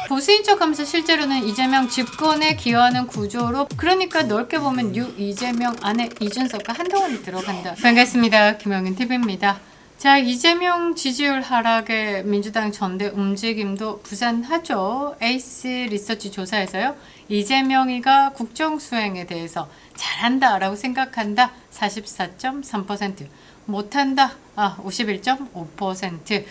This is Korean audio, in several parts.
보수인 척하면서 실제로는 이재명 집권에 기여하는 구조로, 그러니까 넓게 보면 뉴 이재명 안에 이준석과 한동훈이 들어간다. 반갑습니다. 김영인 TV입니다. 자, 이재명 지지율 하락에 민주당 전대 움직임도 부산하죠. 에이스 리서치 조사에서요, 이재명이가 국정수행에 대해서 잘한다라고 생각한다 44.3%, 못한다 51.5%.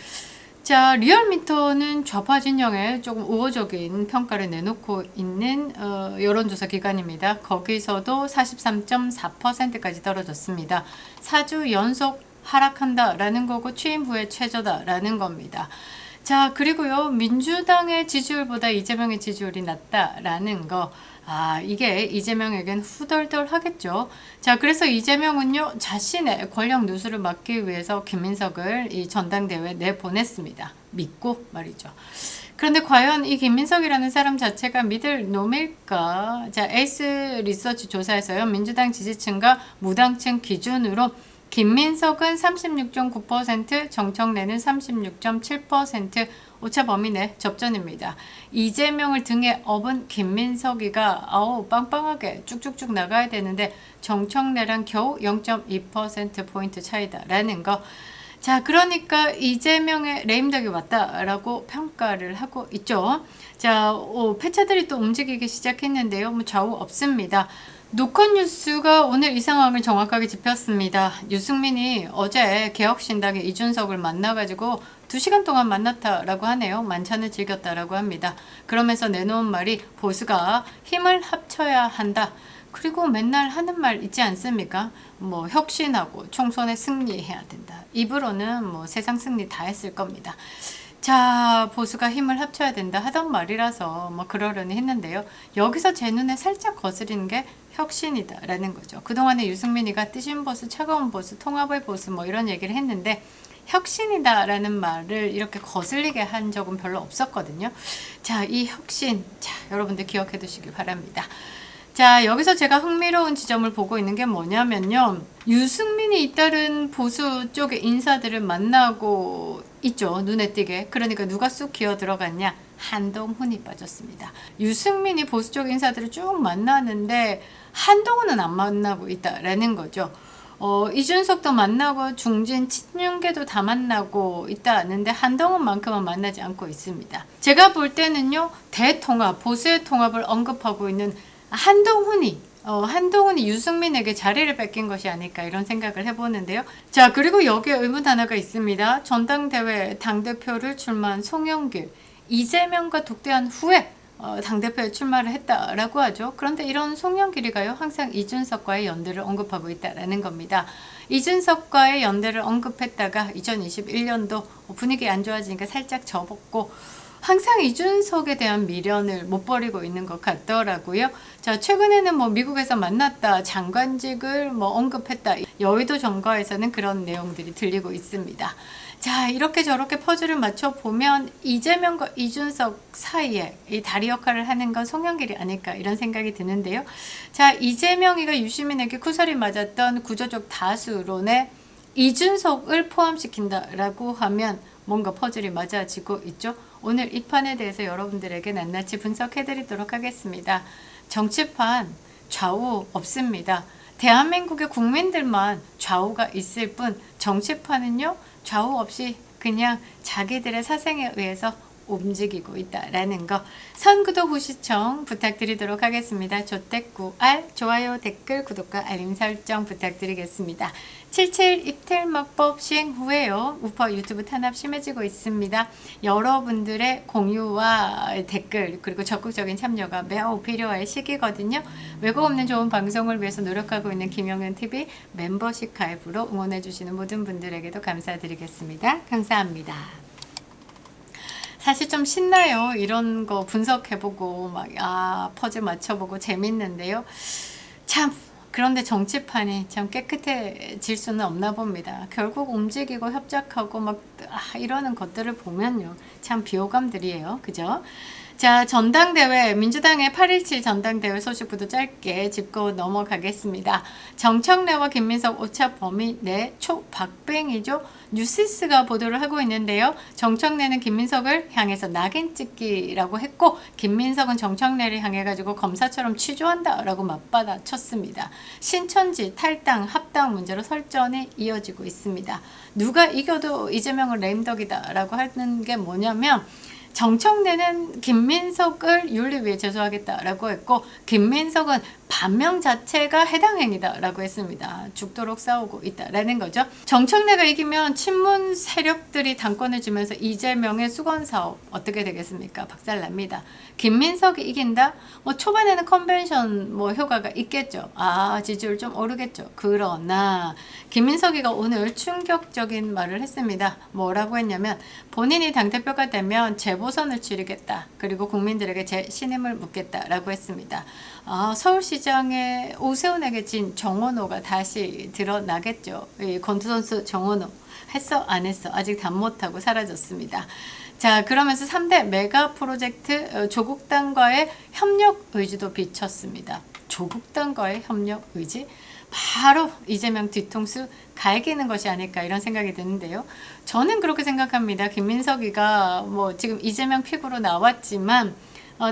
자, 리얼미터는 좌파 진영에 조금 우호적인 평가를 내놓고 있는 여론조사 기관입니다. 거기서도 43.4%까지 떨어졌습니다. 4주 연속 하락한다라는 거고 취임 후에 최저다라는 겁니다. 자, 그리고요, 민주당의 지지율보다 이재명의 지지율이 낮다라는 거, 이게 이재명에겐 후덜덜 하겠죠. 자, 그래서 이재명은요, 자신의 권력 누수를 막기 위해서 김민석을 이 전당대회에 내보냈습니다. 믿고 말이죠. 그런데 과연 이 김민석이라는 사람 자체가 믿을 놈일까? 자, 에이스 리서치 조사에서요, 민주당 지지층과 무당층 기준으로 김민석은 36.9%, 정청래는 36.7%, 오차 범위 내 접전입니다. 이재명을 등에 업은 김민석이가 빵빵하게 쭉쭉쭉 나가야 되는데 정청래랑 겨우 0.2%포인트 차이다라는 거. 자, 그러니까 이재명의 레임덕이 왔다라고 평가를 하고 있죠. 자, 패차들이 또 움직이기 시작했는데요. 좌우 없습니다. 노컷뉴스가 오늘 이 상황을 정확하게 짚었습니다. 유승민이 어제 개혁신당의 이준석을 만나가지고 2시간 동안 만났다라고 하네요. 만찬을 즐겼다라고 합니다. 그러면서 내놓은 말이 보수가 힘을 합쳐야 한다. 그리고 맨날 하는 말 있지 않습니까? 혁신하고 총선에 승리해야 된다. 입으로는 세상 승리 다 했을 겁니다. 자, 보수가 힘을 합쳐야 된다 하던 말이라서 그러려니 했는데요. 여기서 제 눈에 살짝 거스리는 게 혁신이다라는 거죠. 그동안에 유승민이가 뜨신 보수, 차가운 보수, 통합의 보수 이런 얘기를 했는데 혁신이다라는 말을 이렇게 거슬리게 한 적은 별로 없었거든요. 자, 이 혁신, 자, 여러분들 기억해 두시기 바랍니다. 자, 여기서 제가 흥미로운 지점을 보고 있는 게 뭐냐면요, 유승민이 잇따른 보수 쪽의 인사들을 만나고 있죠. 눈에 띄게. 그러니까 누가 쑥 기어 들어갔냐? 한동훈이 빠졌습니다. 유승민이 보수 쪽 인사들을 쭉 만나는데 한동훈은 안 만나고 있다라는 거죠. 이준석도 만나고 중진 친윤계도 다 만나고 있다는데 한동훈만큼은 만나지 않고 있습니다. 제가 볼 때는요, 대통합, 보수의 통합을 언급하고 있는 한동훈이 유승민에게 자리를 뺏긴 것이 아닐까 이런 생각을 해보는데요. 자, 그리고 여기에 의문 하나가 있습니다. 전당대회 당대표를 출마한 송영길, 이재명과 독대한 후에 당대표에 출마를 했다라고 하죠. 그런데 이런 송영길이가요, 항상 이준석과의 연대를 언급하고 있다라는 겁니다. 이준석과의 연대를 언급했다가 2021년도 분위기 안 좋아지니까 살짝 접었고, 항상 이준석에 대한 미련을 못 버리고 있는 것 같더라고요. 자, 최근에는 미국에서 만났다, 장관직을 언급했다, 여의도 정가에서는 그런 내용들이 들리고 있습니다. 자, 이렇게 저렇게 퍼즐을 맞춰보면 이재명과 이준석 사이에 이 다리 역할을 하는 건 송영길이 아닐까 이런 생각이 드는데요. 자, 이재명이가 유시민에게 쿠사리 맞았던 구조적 다수론에 이준석을 포함시킨다라고 하면 뭔가 퍼즐이 맞아지고 있죠. 오늘 이 판에 대해서 여러분들에게 낱낱이 분석해드리도록 하겠습니다. 정치판 좌우 없습니다. 대한민국의 국민들만 좌우가 있을 뿐, 정치판은요, 좌우 없이 그냥 자기들의 사생에 의해서 움직이고 있다라는 거. 선구독 후 시청 부탁드리도록 하겠습니다. 조댓구알, 좋아요, 댓글, 구독과 알림 설정 부탁드리겠습니다. 77 입틀막법 시행 후에요, 우퍼 유튜브 탄압 심해지고 있습니다. 여러분들의 공유와 댓글 그리고 적극적인 참여가 매우 필요할 시기거든요. 왜곡 없는 좋은 방송을 위해서 노력하고 있는 김영은 TV 멤버십 가입으로 응원해 주시는 모든 분들에게도 감사드리겠습니다. 감사합니다. 사실 좀 신나요. 이런 거 분석해보고 퍼즐 맞춰보고 재밌는데요. 참, 그런데 정치판이 참 깨끗해질 수는 없나 봅니다. 결국 움직이고 협작하고 것들, 이러는 것들을 보면요, 참 비호감들이에요. 그죠? 자, 전당대회, 민주당의 8.17 전당대회 소식부터 짧게 짚고 넘어가겠습니다. 정청래와 김민석 오차 범위 내 초박빙이죠. 뉴시스가 보도를 하고 있는데요. 정청래는 김민석을 향해서 낙인 찍기라고 했고, 김민석은 정청래를 향해 가지고 검사처럼 취조한다라고 맞받아쳤습니다. 신천지 탈당 합당 문제로 설전이 이어지고 있습니다. 누가 이겨도 이재명은 레임덕이다라고 하는 게 뭐냐면, 정청래는 김민석을 윤리위에 제소하겠다라고 했고, 김민석은 반명 자체가 해당 행위다라고 했습니다. 죽도록 싸우고 있다라는 거죠. 정청래가 이기면 친문 세력들이 당권을 쥐면서 이재명의 수건 사업 어떻게 되겠습니까? 박살납니다. 김민석이 이긴다? 초반에는 컨벤션 효과가 있겠죠. 지지율 좀 오르겠죠. 그러나 김민석이가 오늘 충격적인 말을 했습니다. 뭐라고 했냐면, 본인이 당대표가 되면 재보선을 치르겠다. 그리고 국민들에게 제 신임을 묻겠다라고 했습니다. 서울시장의 오세훈에게 진 정원호가 다시 드러나겠죠. 권투 선수 정원호 했어? 안 했어? 아직 답 못하고 사라졌습니다. 자, 그러면서 3대 메가 프로젝트 조국당과의 협력 의지도 비쳤습니다. 조국당과의 협력 의지? 바로 이재명 뒤통수 갈기는 것이 아닐까 이런 생각이 드는데요. 저는 그렇게 생각합니다. 김민석이가 지금 이재명 픽으로 나왔지만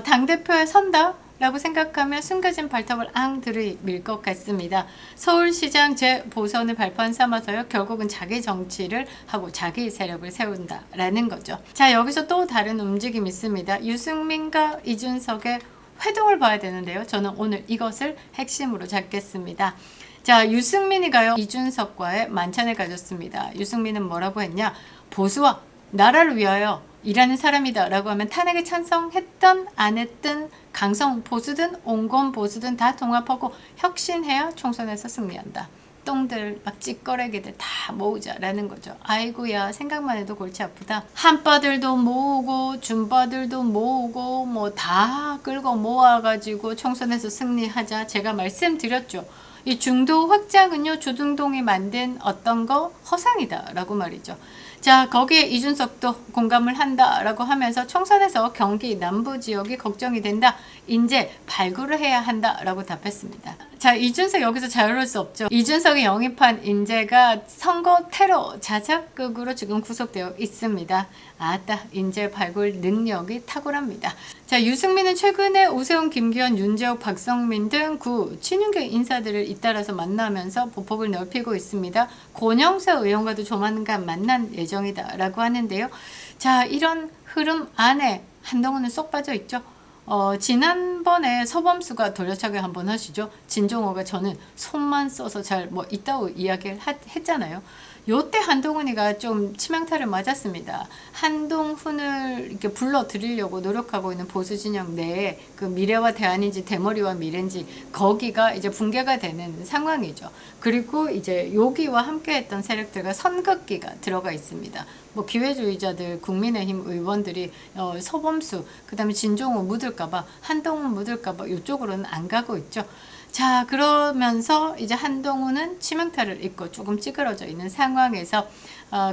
당대표에 선다? 라고 생각하면 숨겨진 발톱을 들이밀 것 같습니다. 서울시장 재보선을 발판 삼아서요, 결국은 자기 정치를 하고 자기 세력을 세운다라는 거죠. 자, 여기서 또 다른 움직임이 있습니다. 유승민과 이준석의 회동을 봐야 되는데요. 저는 오늘 이것을 핵심으로 잡겠습니다. 자, 유승민이가요, 이준석과의 만찬을 가졌습니다. 유승민은 뭐라고 했냐? 보수와 나라를 위하여 일하는 사람이다 라고 하면 탄핵에 찬성했든 안 했든 강성 보수든 온건 보수든 다 통합하고 혁신해야 총선에서 승리한다. 똥들 막 찌꺼레기들 다 모으자라는 거죠. 아이고야, 생각만 해도 골치 아프다. 한빠들도 모으고 준빠들도 모으고 다 끌고 모아가지고 총선에서 승리하자. 제가 말씀드렸죠. 이 중도 확장은요, 조중동이 만든 어떤 거 허상이다 라고 말이죠. 자, 거기에 이준석도 공감을 한다라고 하면서 총선에서 경기 남부 지역이 걱정이 된다. 이제 발굴을 해야 한다라고 답했습니다. 자, 이준석 여기서 자유로울 수 없죠. 이준석이 영입한 인재가 선거 테러 자작극으로 지금 구속되어 있습니다. 인재 발굴 능력이 탁월합니다. 자, 유승민은 최근에 오세훈, 김기현, 윤재욱, 박성민 등 친윤계 인사들을 잇따라서 만나면서 보폭을 넓히고 있습니다. 권영세 의원과도 조만간 만난 예정이다라고 하는데요. 자, 이런 흐름 안에 한동훈은 쏙 빠져 있죠. 지난번에 서범수가 돌려차기 한번 하시죠. 진종호가 저는 손만 써서 잘 있다고 이야기를 했잖아요. 요때 한동훈이가 좀 치명타를 맞았습니다. 한동훈을 이렇게 불러들이려고 노력하고 있는 보수 진영 내에 그 미래와 대안인지 대머리와 미래인지 거기가 이제 붕괴가 되는 상황이죠. 그리고 이제 여기와 함께했던 세력들과 선긋기가 들어가 있습니다. 기회주의자들, 국민의힘 의원들이 서범수, 그 다음에 진종호 묻을까봐, 한동훈 묻을까봐 이쪽으로는 안 가고 있죠. 자, 그러면서 이제 한동훈은 치명타를 입고 조금 찌그러져 있는 상황에서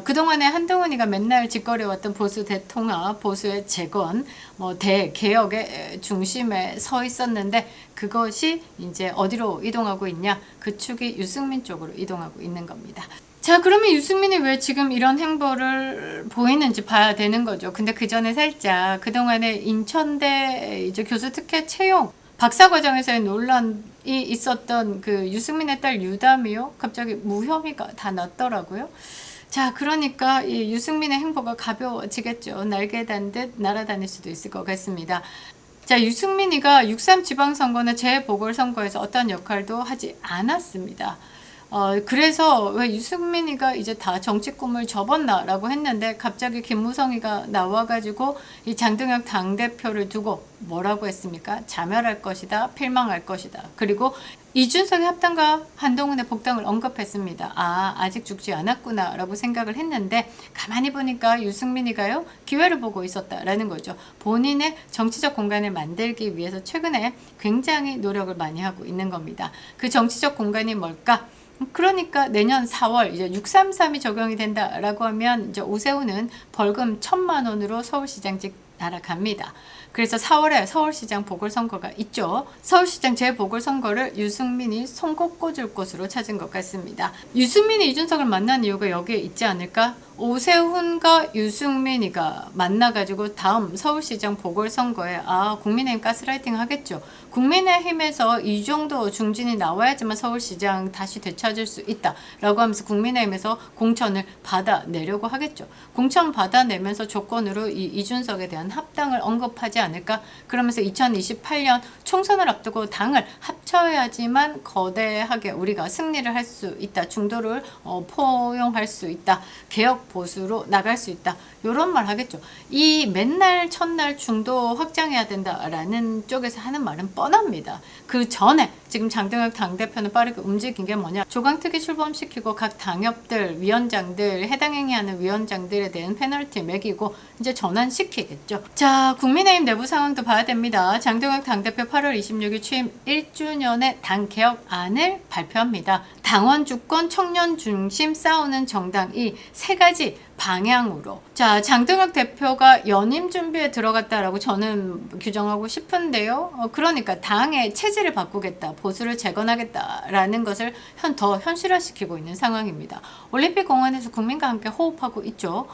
그동안에 한동훈이가 맨날 짓거려왔던 보수 대통합, 보수의 재건, 대개혁의 중심에 서 있었는데 그것이 이제 어디로 이동하고 있냐? 그 축이 유승민 쪽으로 이동하고 있는 겁니다. 자, 그러면 유승민이 왜 지금 이런 행보를 보이는지 봐야 되는 거죠. 근데 그 전에 살짝 그동안에 인천대 이제 교수 특혜 채용 박사 과정에서의 논란이 있었던 그 유승민의 딸 유담이요, 갑자기 무혐의가 다 났더라고요. 자, 그러니까 이 유승민의 행보가 가벼워지겠죠. 날개 단 듯 날아다닐 수도 있을 것 같습니다. 자, 유승민이가 6.3 지방선거나 재보궐선거에서 어떤 역할도 하지 않았습니다. 그래서 왜 유승민이가 이제 다 정치 꿈을 접었나라고 했는데 갑자기 김무성이가 나와가지고 이 장동혁 당대표를 두고 뭐라고 했습니까? 자멸할 것이다, 필망할 것이다. 그리고 이준석의 합당과 한동훈의 복당을 언급했습니다. 아직 죽지 않았구나 라고 생각을 했는데 가만히 보니까 유승민이가요, 기회를 보고 있었다라는 거죠. 본인의 정치적 공간을 만들기 위해서 최근에 굉장히 노력을 많이 하고 있는 겁니다. 그 정치적 공간이 뭘까? 그러니까 내년 4월 이제 633이 적용이 된다라고 하면 이제 오세훈은 벌금 1,000만 원으로 서울시장직 날아갑니다. 그래서 4월에 서울시장 보궐선거가 있죠. 서울시장 재보궐선거를 유승민이 손꼽 꽂을 곳으로 찾은 것 같습니다. 유승민이 이준석을 만난 이유가 여기에 있지 않을까? 오세훈과 유승민이가 만나가지고 다음 서울시장 보궐선거에 국민의힘 가스라이팅 하겠죠. 국민의힘에서 이 정도 중진이 나와야지만 서울시장 다시 되찾을 수 있다 라고 하면서 국민의힘에서 공천을 받아내려고 하겠죠. 공천 받아내면서 조건으로 이 이준석에 대한 합당을 언급하지 않을까. 그러면서 2028년 총선을 앞두고 당을 합쳐야지만 거대하게 우리가 승리를 할 수 있다. 중도를 포용할 수 있다. 개혁 보수로 나갈 수 있다. 이런 말 하겠죠. 이 맨날 첫날 중도 확장해야 된다라는 쪽에서 하는 말은 뻔합니다. 그 전에 지금 장동혁 당대표는 빠르게 움직인 게 뭐냐. 조강특위 출범시키고 각 당협들, 위원장들, 해당 행위하는 위원장들에 대한 페널티 매기고 이제 전환시키겠죠. 자, 국민의힘 내부 상황도 봐야 됩니다. 장동혁 당대표 8월 26일 취임 1주년의 당 개혁안을 발표합니다. 당원 주권, 청년 중심 싸우는 정당 이 세 가지 방향으로. 자, 장동혁 대표가 연임 준비에 들어갔다라고 저는 규정하고 싶은데요. 그러니까 당의 체질을 바꾸겠다, 보수를 재건하겠다라는 것을 더 현실화시키고 있는 상황입니다. 올림픽 공원에서 국민과 함께 호흡하고 있죠.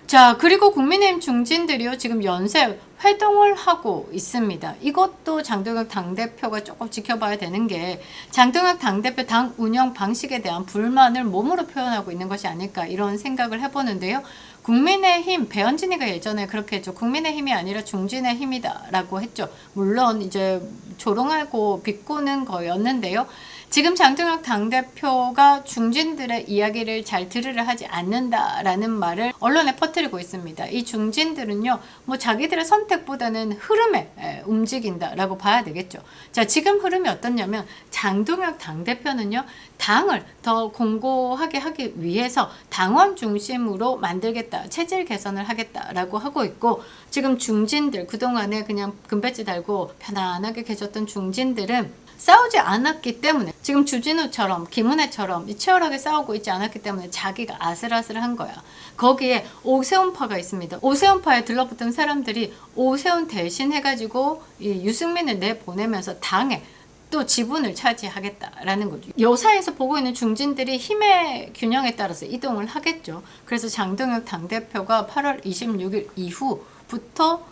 자, 그리고 국민의힘 중진들이요, 지금 연쇄 회동을 하고 있습니다. 이것도 장동혁 당대표가 조금 지켜봐야 되는 게, 장동혁 당대표 당 운영 방식에 대한 불만을 몸으로 표현하고 있는 것이 아닐까 이런 생각을 해보는데요. 국민의힘, 배현진이가 예전에 그렇게 했죠. 국민의힘이 아니라 중진의 힘이다 라고 했죠. 물론 이제 조롱하고 비꼬는 거였는데요. 지금 장동혁 당대표가 중진들의 이야기를 잘 들으려 하지 않는다라는 말을 언론에 퍼뜨리고 있습니다. 이 중진들은요, 뭐 자기들의 선택보다는 흐름에 움직인다라고 봐야 되겠죠. 자, 지금 흐름이 어떻냐면 장동혁 당대표는요, 당을 더 공고하게 하기 위해서 당원 중심으로 만들겠다, 체질 개선을 하겠다라고 하고 있고, 지금 중진들, 그동안에 그냥 금배지 달고 편안하게 계셨던 중진들은 싸우지 않았기 때문에, 지금 주진우처럼 김은혜처럼 치열하게 싸우고 있지 않았기 때문에 자기가 아슬아슬한 거야. 거기에 오세훈파가 있습니다. 오세훈파에 들러붙은 사람들이 오세훈 대신 해가지고 이 유승민을 내보내면서 당에 또 지분을 차지하겠다라는 거죠. 여사에서 보고 있는 중진들이 힘의 균형에 따라서 이동을 하겠죠. 그래서 장동혁 당대표가 8월 26일 이후부터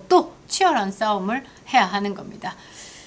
또 치열한 싸움을 해야 하는 겁니다.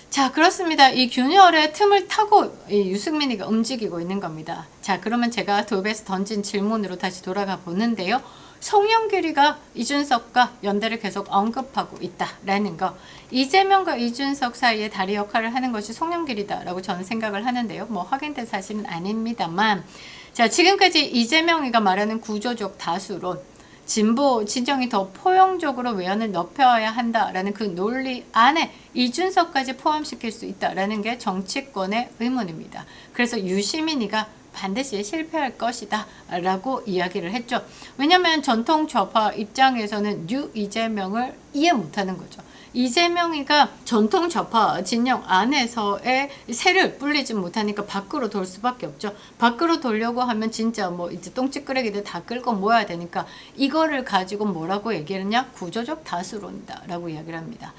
자, 그렇습니다. 이 균열의 틈을 타고 이 유승민이가 움직이고 있는 겁니다. 자, 그러면 제가 도입에서 던진 질문으로 다시 돌아가 보는데요. 송영길이가 이준석과 연대를 계속 언급하고 있다라는 거. 이재명과 이준석 사이에 다리 역할을 하는 것이 송영길이다라고 저는 생각을 하는데요. 뭐 확인된 사실은 아닙니다만. 자, 지금까지 이재명이가 말하는 구조적 다수론, 진보 진영이 더 포용적으로 외연을 넓혀야 한다라는 그 논리 안에 이준석까지 포함시킬 수 있다라는 게 정치권의 의문입니다. 그래서 유시민이가 반드시 실패할 것이다 라고 이야기를 했죠. 왜냐하면 전통 좌파 입장에서는 뉴 이재명을 이해 못하는 거죠. 이재명이가 전통 좌파 진영 안에서의 새를 불리지 못하니까 밖으로 돌 수밖에 없죠. 밖으로 돌려고 하면 진짜 뭐 이제 똥찌끄레기들 다 끌고 모아야 되니까 이거를 가지고 뭐라고 얘기를 했냐? 구조적 다수론이다 라고 이야기를 합니다.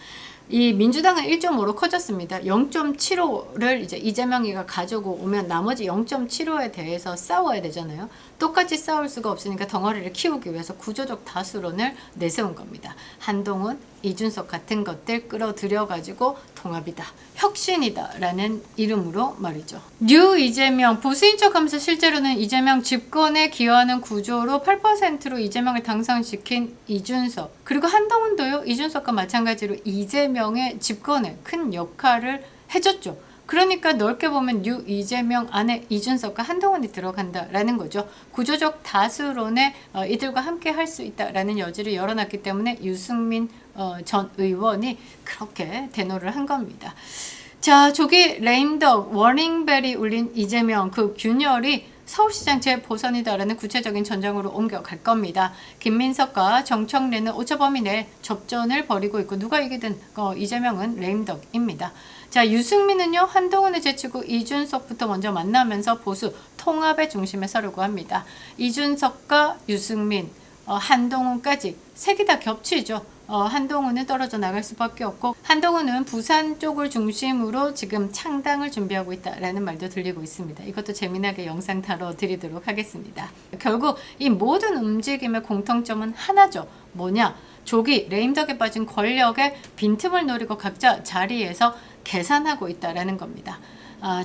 이 민주당은 1.5로 커졌습니다. 0.75를 이제 이재명이가 가지고 오면 나머지 0.75에 대해서 싸워야 되잖아요. 똑같이 싸울 수가 없으니까 덩어리를 키우기 위해서 구조적 다수론을 내세운 겁니다. 한동훈, 이준석 같은 것들 끌어들여가지고 통합이다, 혁신이다 라는 이름으로 말이죠. 뉴 이재명, 보수인 척하면서 실제로는 이재명 집권에 기여하는 구조로 8%로 이재명을 당선시킨 이준석, 그리고 한동훈도요, 이준석과 마찬가지로 이재명의 집권에 큰 역할을 해줬죠. 그러니까 넓게 보면 뉴 이재명 안에 이준석과 한동훈이 들어간다라는 거죠. 구조적 다수론에 이들과 함께 할 수 있다라는 여지를 열어놨기 때문에 유승민 전 의원이 그렇게 대노를 한 겁니다. 자, 조기 레임덕 워닝벨이 울린 이재명, 그 균열이 서울시장 재보선이다라는 구체적인 전장으로 옮겨갈 겁니다. 김민석과 정청래는 오차 범위 내 접전을 벌이고 있고 누가 이기든 이재명은 레임덕입니다. 자, 유승민은요 한동훈을 제치고 이준석부터 먼저 만나면서 보수 통합의 중심에 서려고 합니다. 이준석과 유승민, 한동훈까지 색이 다 겹치죠. 한동훈은 떨어져 나갈 수밖에 없고 한동훈은 부산 쪽을 중심으로 지금 창당을 준비하고 있다라는 말도 들리고 있습니다. 이것도 재미나게 영상 다뤄드리도록 하겠습니다. 결국 이 모든 움직임의 공통점은 하나죠. 뭐냐? 조기 레임덕에 빠진 권력의 빈틈을 노리고 각자 자리에서 계산하고 있다라는 겁니다.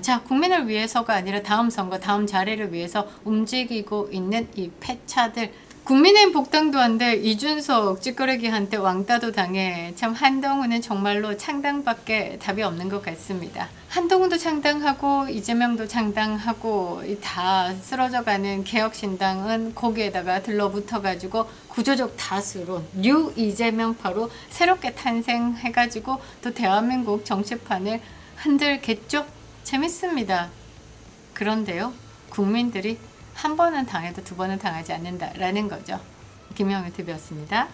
자, 국민을 위해서가 아니라 다음 선거, 다음 자리를 위해서 움직이고 있는 이 패차들. 국민의힘 복당도 한데 이준석 찌끄레기한테 왕따도 당해. 참 한동훈은 정말로 창당밖에 답이 없는 것 같습니다. 한동훈도 창당하고 이재명도 창당하고 다 쓰러져가는 개혁신당은 거기에다가 들러붙어가지고 구조적 다수로 뉴 이재명파로 새롭게 탄생해가지고 또 대한민국 정치판을 흔들겠죠? 재밌습니다. 그런데요, 국민들이 한 번은 당해도 두 번은 당하지 않는다라는 거죠. 김영애 TV였습니다.